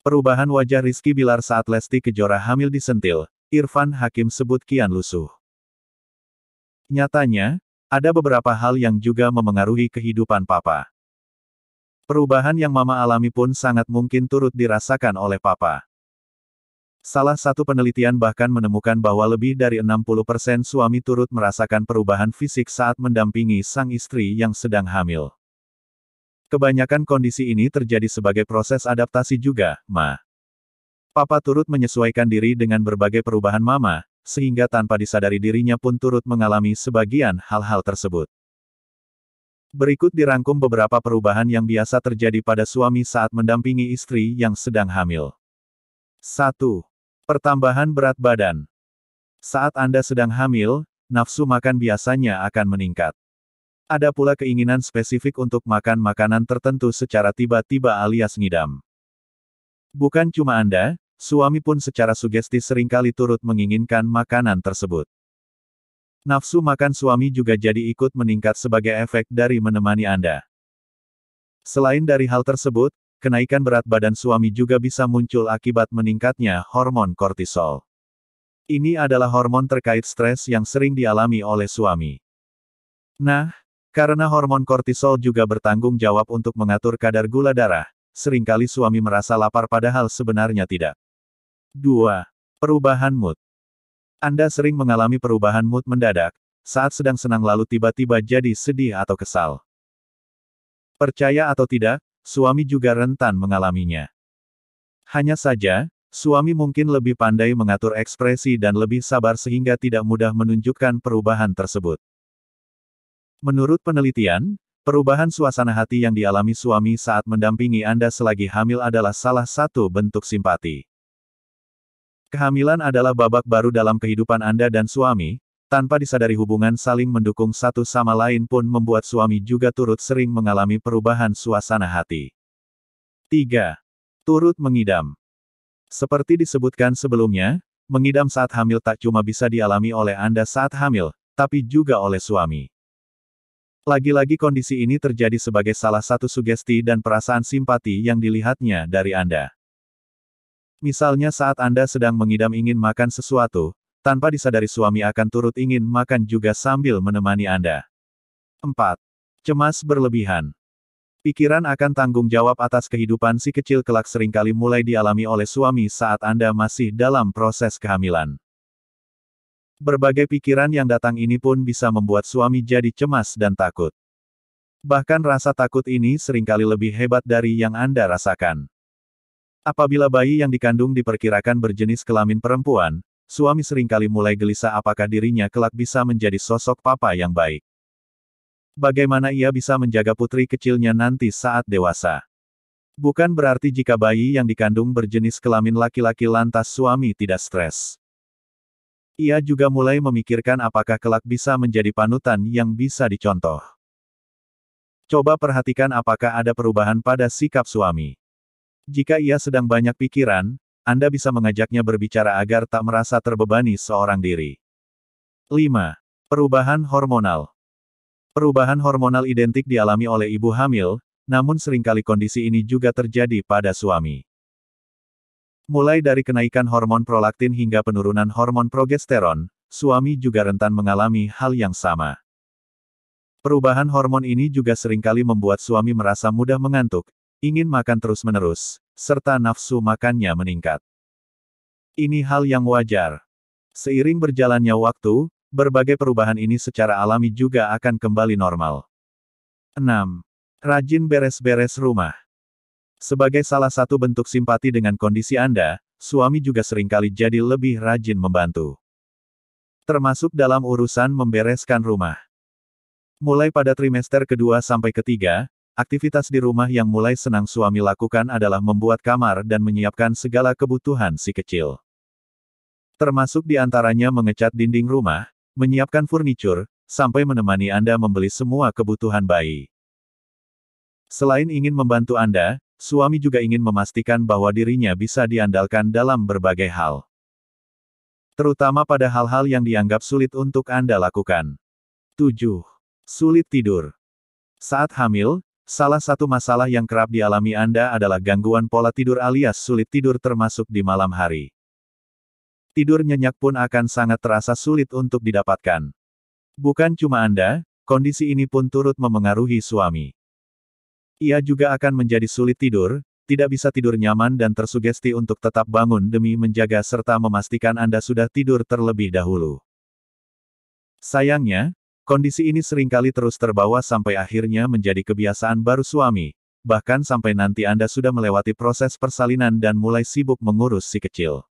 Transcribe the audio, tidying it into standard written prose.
Perubahan wajah Rizky Bilar saat Lesti Kejora hamil disentil, Irfan Hakim sebut kian lusuh. Nyatanya, ada beberapa hal yang juga memengaruhi kehidupan Papa. Perubahan yang Mama alami pun sangat mungkin turut dirasakan oleh Papa. Salah satu penelitian bahkan menemukan bahwa lebih dari 60% suami turut merasakan perubahan fisik saat mendampingi sang istri yang sedang hamil. Kebanyakan kondisi ini terjadi sebagai proses adaptasi juga, Ma. Papa turut menyesuaikan diri dengan berbagai perubahan Mama, sehingga tanpa disadari dirinya pun turut mengalami sebagian hal-hal tersebut. Berikut dirangkum beberapa perubahan yang biasa terjadi pada suami saat mendampingi istri yang sedang hamil. 1. Pertambahan berat badan. Saat Anda sedang hamil, nafsu makan biasanya akan meningkat. Ada pula keinginan spesifik untuk makan makanan tertentu secara tiba-tiba alias ngidam. Bukan cuma Anda, suami pun secara sugesti seringkali turut menginginkan makanan tersebut. Nafsu makan suami juga jadi ikut meningkat sebagai efek dari menemani Anda. Selain dari hal tersebut, kenaikan berat badan suami juga bisa muncul akibat meningkatnya hormon kortisol. Ini adalah hormon terkait stres yang sering dialami oleh suami. Nah, karena hormon kortisol juga bertanggung jawab untuk mengatur kadar gula darah, seringkali suami merasa lapar padahal sebenarnya tidak. 2. Perubahan mood. Anda sering mengalami perubahan mood mendadak, saat sedang senang lalu tiba-tiba jadi sedih atau kesal. Percaya atau tidak, suami juga rentan mengalaminya. Hanya saja, suami mungkin lebih pandai mengatur ekspresi dan lebih sabar sehingga tidak mudah menunjukkan perubahan tersebut. Menurut penelitian, perubahan suasana hati yang dialami suami saat mendampingi Anda selagi hamil adalah salah satu bentuk simpati. Kehamilan adalah babak baru dalam kehidupan Anda dan suami, tanpa disadari hubungan saling mendukung satu sama lain pun membuat suami juga turut sering mengalami perubahan suasana hati. 3. Turut mengidam. Seperti disebutkan sebelumnya, mengidam saat hamil tak cuma bisa dialami oleh Anda saat hamil, tapi juga oleh suami. Lagi-lagi kondisi ini terjadi sebagai salah satu sugesti dan perasaan simpati yang dilihatnya dari Anda. Misalnya saat Anda sedang mengidam ingin makan sesuatu, tanpa disadari suami akan turut ingin makan juga sambil menemani Anda. 4. Cemas berlebihan. Pikiran akan tanggung jawab atas kehidupan si kecil kelak seringkali mulai dialami oleh suami saat Anda masih dalam proses kehamilan. Berbagai pikiran yang datang ini pun bisa membuat suami jadi cemas dan takut. Bahkan rasa takut ini seringkali lebih hebat dari yang Anda rasakan. Apabila bayi yang dikandung diperkirakan berjenis kelamin perempuan, suami seringkali mulai gelisah apakah dirinya kelak bisa menjadi sosok papa yang baik. Bagaimana ia bisa menjaga putri kecilnya nanti saat dewasa. Bukan berarti jika bayi yang dikandung berjenis kelamin laki-laki lantas suami tidak stres. Ia juga mulai memikirkan apakah kelak bisa menjadi panutan yang bisa dicontoh. Coba perhatikan apakah ada perubahan pada sikap suami. Jika ia sedang banyak pikiran, Anda bisa mengajaknya berbicara agar tak merasa terbebani seorang diri. 5. Perubahan hormonal. Perubahan hormonal identik dialami oleh ibu hamil, namun seringkali kondisi ini juga terjadi pada suami. Mulai dari kenaikan hormon prolaktin hingga penurunan hormon progesteron, suami juga rentan mengalami hal yang sama. Perubahan hormon ini juga seringkali membuat suami merasa mudah mengantuk, ingin makan terus-menerus, serta nafsu makannya meningkat. Ini hal yang wajar. Seiring berjalannya waktu, berbagai perubahan ini secara alami juga akan kembali normal. 6. Rajin beres-beres rumah. Sebagai salah satu bentuk simpati dengan kondisi Anda, suami juga seringkali jadi lebih rajin membantu. Termasuk dalam urusan membereskan rumah. Mulai pada trimester kedua sampai ketiga, aktivitas di rumah yang mulai senang suami lakukan adalah membuat kamar dan menyiapkan segala kebutuhan si kecil. Termasuk di antaranya mengecat dinding rumah, menyiapkan furnitur, sampai menemani Anda membeli semua kebutuhan bayi. Selain ingin membantu Anda, suami juga ingin memastikan bahwa dirinya bisa diandalkan dalam berbagai hal. Terutama pada hal-hal yang dianggap sulit untuk Anda lakukan. 7. Sulit tidur. Saat hamil, Salah satu masalah yang kerap dialami Anda adalah gangguan pola tidur alias sulit tidur termasuk di malam hari. Tidur nyenyak pun akan sangat terasa sulit untuk didapatkan. Bukan cuma Anda, kondisi ini pun turut memengaruhi suami. Ia juga akan menjadi sulit tidur, tidak bisa tidur nyaman dan tersugesti untuk tetap bangun demi menjaga serta memastikan Anda sudah tidur terlebih dahulu. Sayangnya, kondisi ini seringkali terus terbawa sampai akhirnya menjadi kebiasaan baru suami, bahkan sampai nanti Anda sudah melewati proses persalinan dan mulai sibuk mengurus si kecil.